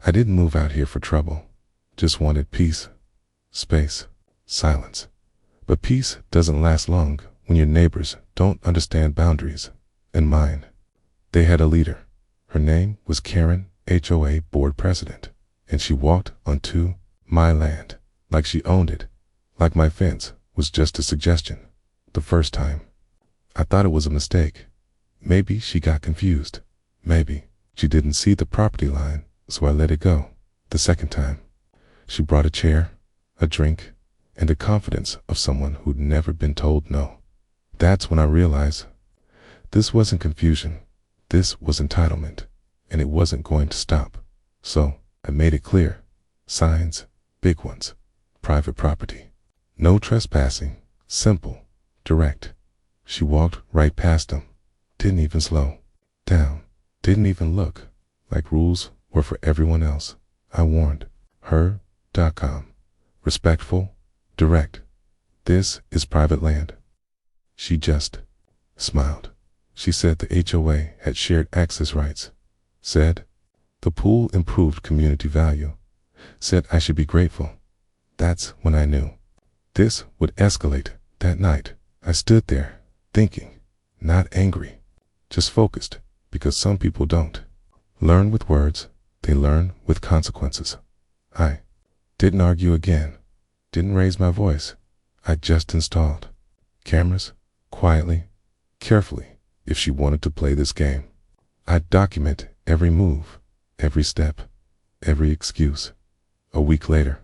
I didn't move out here for trouble. Just wanted peace, space, silence. But peace doesn't last long when your neighbors don't understand boundaries. And mine. They had a leader. Her name was Karen, HOA board president. And she walked onto my land like she owned it, like my fence was just a suggestion. The first time, I thought it was a mistake. Maybe she got confused. Maybe she didn't see the property line, so I let it go. The second time, she brought a chair, a drink, and the confidence of someone who'd never been told no. That's when I realized this wasn't confusion. This was entitlement, and it wasn't going to stop. So I made it clear. Signs, big ones, private property. No trespassing, simple, direct. She walked right past them, didn't even slow down, didn't even look, like rules were for everyone else. I warned her. Respectful, direct. This is private land. She just smiled. She said the HOA had shared access rights. Said the pool improved community value. Said I should be grateful. That's when I knew this would escalate. That night, I stood there, thinking, not angry, just focused, because some people don't learn with words, they learn with consequences. I didn't argue again, didn't raise my voice. I just installed cameras, quietly, carefully. If she wanted to play this game, I'd document every move, every step, every excuse. A week later,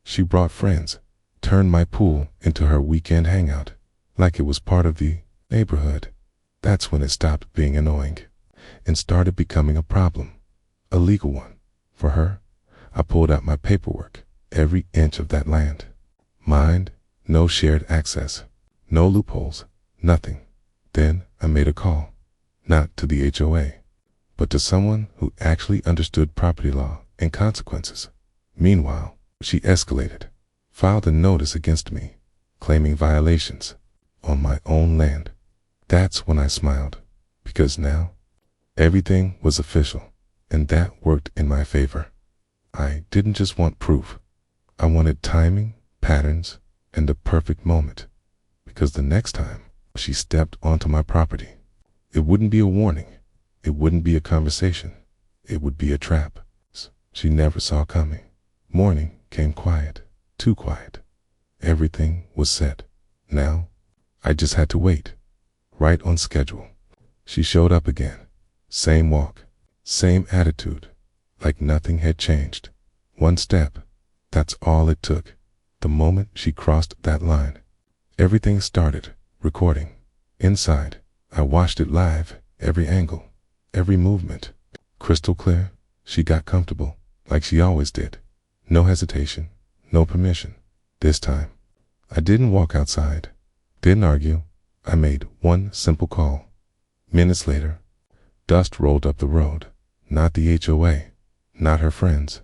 she brought friends, turned my pool into her weekend hangout, like it was part of the neighborhood. That's when it stopped being annoying and started becoming a problem, a legal one. For her, I pulled out my paperwork, every inch of that land. Mine, no shared access, no loopholes, nothing. Then I made a call, not to the HOA, but to someone who actually understood property law and consequences. Meanwhile, she escalated, filed a notice against me, claiming violations on my own land. That's when I smiled, because now everything was official, and that worked in my favor. I didn't just want proof. I wanted timing, patterns, and the perfect moment, because the next time she stepped onto my property, it wouldn't be a warning, it wouldn't be a conversation, it would be a trap she never saw coming. Morning came quiet, too quiet. Everything was set. Now, I just had to wait, right on schedule. She showed up again, same walk, same attitude, like nothing had changed. One step, that's all it took. The moment she crossed that line, everything started recording. Inside, I watched it live, every angle, every movement. Crystal clear, she got comfortable, like she always did. No hesitation, no permission. This time, I didn't walk outside, didn't argue. I made one simple call. Minutes later, dust rolled up the road. Not the HOA, not her friends.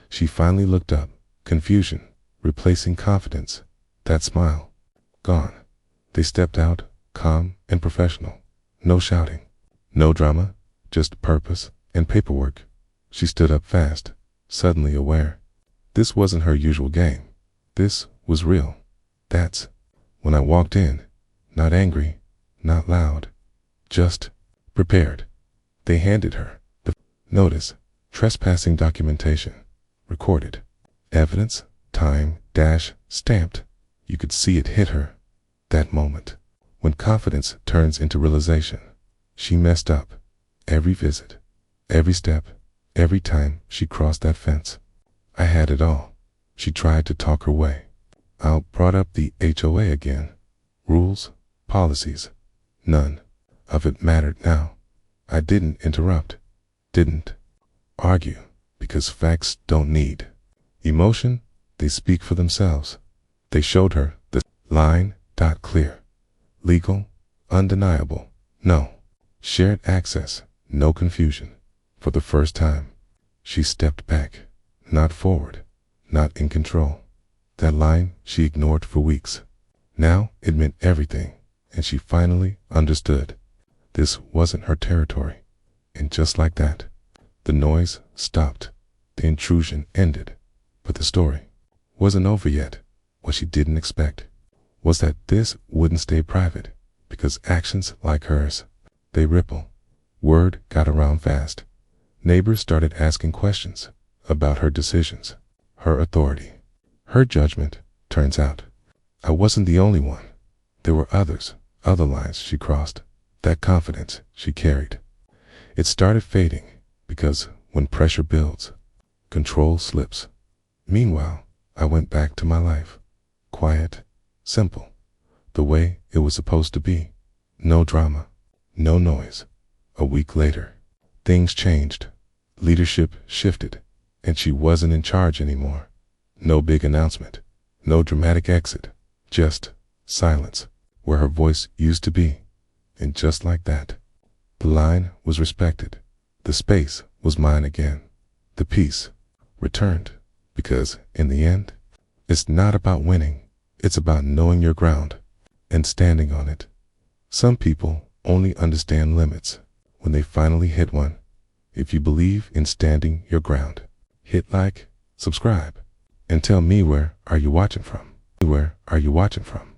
She finally looked up, confusion replacing confidence. That smile, gone. They stepped out, calm and professional. No shouting, no drama, just purpose and paperwork. She stood up fast, suddenly aware. This wasn't her usual game. This was real. That's when I walked in, not angry, not loud, just prepared. They handed her the notice, trespassing documentation, recorded, evidence, time, stamped. You could see it hit her. That moment, when confidence turns into realization. She messed up. Every visit, every step, every time she crossed that fence. I had it all. She tried to talk her way out, brought up the HOA again. Rules, policies, none of it mattered now. I didn't interrupt, didn't argue, because facts don't need emotion. They speak for themselves. They showed her the line, clear, legal, undeniable, no shared access, no confusion. For the first time, she stepped back, not forward, not in control. That line she ignored for weeks. Now it meant everything, and she finally understood. This wasn't her territory. And just like that, the noise stopped. The intrusion ended, but the story wasn't over yet. What she didn't expect was that this wouldn't stay private, because actions like hers, they ripple. Word got around fast. Neighbors started asking questions about her decisions, her authority, her judgment. Turns out, I wasn't the only one. There were others, other lines she crossed. That confidence she carried, it started fading, because when pressure builds, control slips. Meanwhile, I went back to my life. Quiet, simple, the way it was supposed to be. No drama, no noise. A week later, things changed. Leadership shifted, and she wasn't in charge anymore. No big announcement, no dramatic exit, just silence where her voice used to be. And just like that, the line was respected. The space was mine again. The peace returned, because in the end, it's not about winning. It's about knowing your ground and standing on it. Some people only understand limits when they finally hit one. If you believe in standing your ground, hit like, subscribe, and tell me where are you watching from? Where are you watching from?